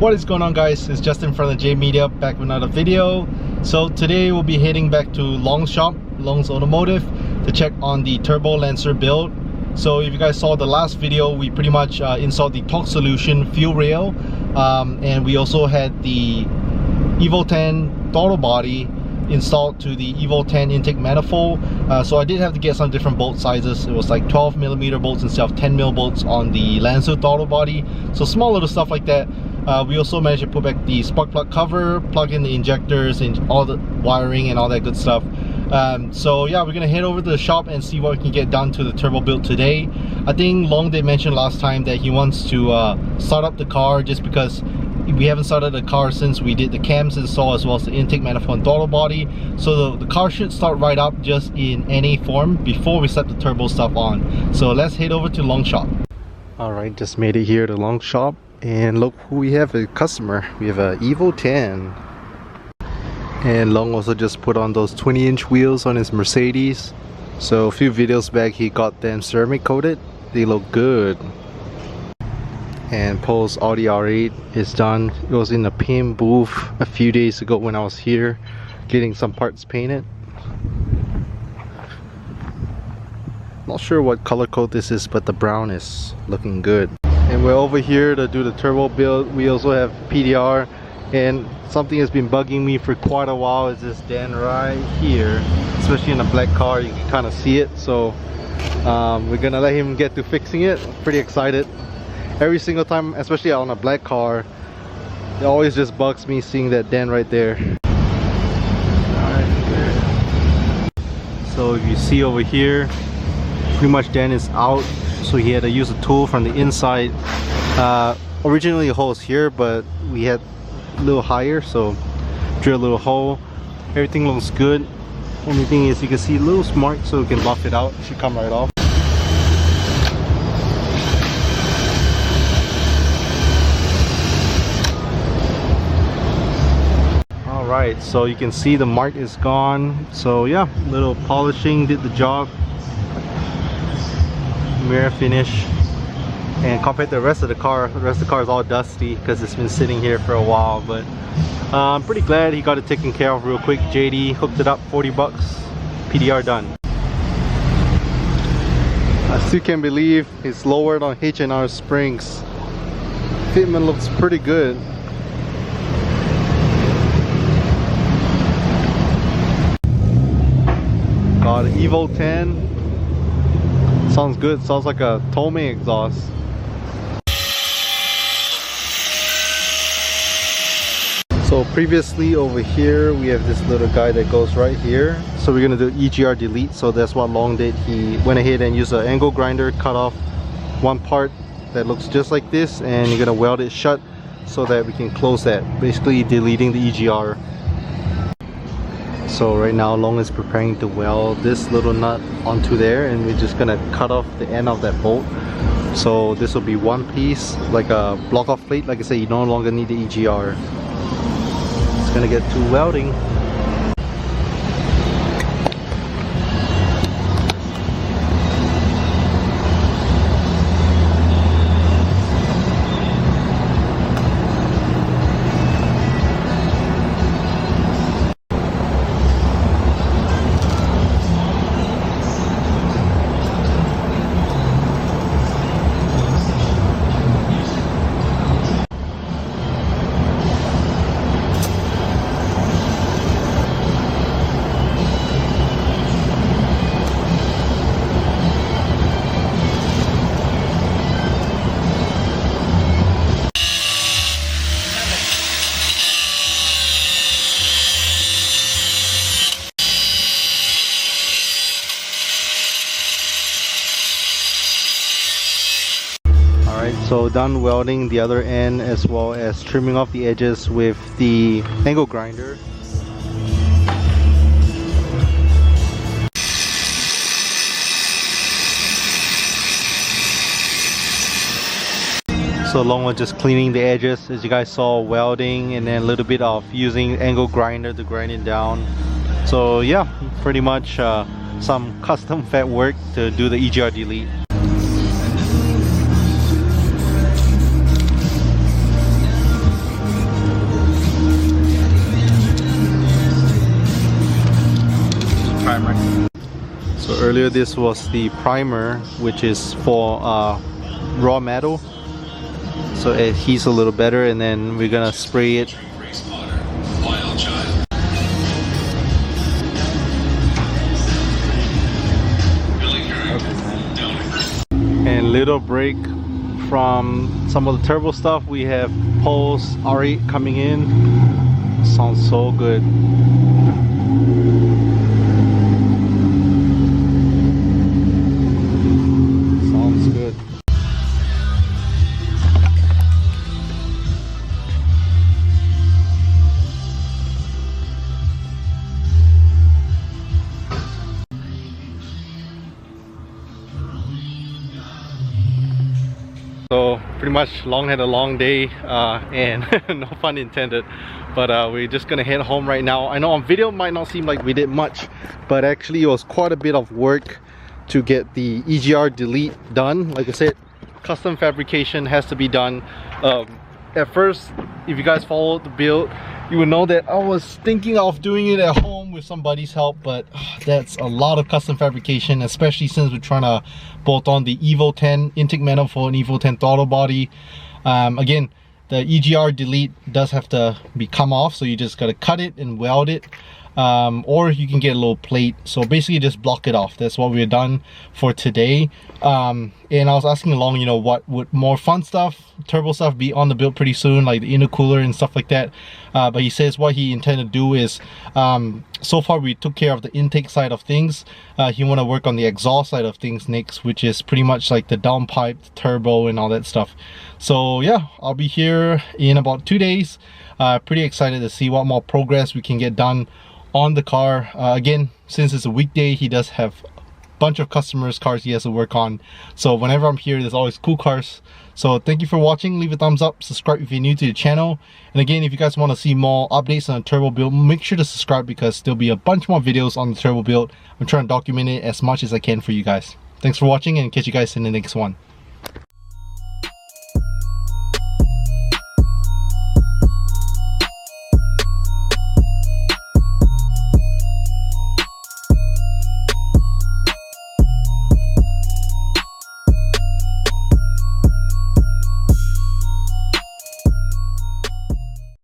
What is going on, guys? It's Justin from the J Media, back with another video. So today we'll be heading back to Long's shop, Long's Automotive, to check on the Turbo Lancer build. So if you guys saw the last video, we pretty much installed the torque solution fuel rail, and we also had the Evo 10 throttle body installed to the Evo 10 intake manifold. So I did have to get some different bolt sizes. It was like 12mm bolts instead of 10mm bolts on the Lancer throttle body. So small little stuff like that. We also managed to put back the spark plug cover, plug in the injectors and all the wiring and all that good stuff. So yeah, we're gonna head over to the shop and see what we can get done to the turbo build today. I think Long did mention last time that he wants to start up the car, just because we haven't started the car since we did the cams install as well as the intake manifold and throttle body. So the car should start right up just in NA form before we set the turbo stuff on. So let's head over to Long shop. Alright, just made it here to Long shop, and look who we have, a customer. We have a Evo 10. And Long also just put on those 20-inch wheels on his Mercedes. So a few videos back he got them ceramic coated. They look good. And Paul's Audi R8 is done. It was in the paint booth a few days ago when I was here getting some parts painted. Not sure what color code this is, but the brown is looking good. And we're over here to do the turbo build. We also have PDR, and something has been bugging me for quite a while is this dent right here, especially in a black car. You can kind of see it. So we're gonna let him get to fixing it. Pretty excited. Every single time, especially on a black car, it always just bugs me seeing that dent right there. So if you see over here, pretty much dent is out, so he had to use a tool from the inside. Originally the hole is here, but we had a little higher, so drill a little hole. Everything looks good. Only thing is you can see a little mark, so we can buff it out. It should come right off. Alright, so you can see the mark is gone. So yeah, little polishing did the job. Mirror finish, and compared to the rest of the car is all dusty because it's been sitting here for a while. But I'm pretty glad he got it taken care of real quick. JD hooked it up, 40 bucks, PDR done. I still can't believe it's lowered on H&R springs. Fitment looks pretty good. Got an Evo 10. Sounds good. Sounds like a Tome exhaust. So previously over here we have this little guy that goes right here. So we're gonna do EGR delete. So that's what Long did. He went ahead and used an angle grinder, cut off one part that looks just like this, and you're gonna weld it shut so that we can close that, basically deleting the EGR. So right now Long is preparing to weld this little nut onto there, and we're just gonna cut off the end of that bolt. So this will be one piece, like a block off plate. Like I said, you no longer need the EGR. It's gonna get to welding. So done welding the other end as well as trimming off the edges with the angle grinder. So Long was just cleaning the edges, as you guys saw, welding, and then a little bit of using angle grinder to grind it down. So yeah, pretty much some custom fat work to do the EGR delete. primer. So earlier this was the primer, which is for raw metal, so it heats a little better, and then we're gonna spray it. And little break from some of the turbo stuff, we have Pulse R8 coming in. Sounds so good. Sounds good. So pretty much Long had a long day and no pun intended, but we're just gonna head home right now. I know on video it might not seem like we did much, but actually it was quite a bit of work to get the EGR delete done. Like I said, custom fabrication has to be done. At first, if you guys followed the build, you would know that I was thinking of doing it at home with somebody's help, but that's a lot of custom fabrication, especially since we're trying to bolt on the Evo 10 intake manifold and Evo 10 throttle body. Again, the EGR delete does have to be come off, so you just gotta cut it and weld it. Or you can get a little plate, so basically just block it off. That's what we're done for today. And I was asking along, you know, what would more fun stuff, turbo stuff, be on the build pretty soon, like the intercooler and stuff like that. But he says what he intended to do is, so far we took care of the intake side of things. He want to work on the exhaust side of things next, which is pretty much like the downpipe, the turbo and all that stuff. So yeah, I'll be here in about 2 days. Pretty excited to see what more progress we can get done on the car. Again, since it's a weekday, he does have a bunch of customers' cars he has to work on, so whenever I'm here there's always cool cars. So thank you for watching. Leave a thumbs up, subscribe if you're new to the channel, and again, if you guys want to see more updates on the turbo build, make sure to subscribe because there'll be a bunch more videos on the turbo build. I'm trying to document it as much as I can for you guys. Thanks for watching and catch you guys in the next one.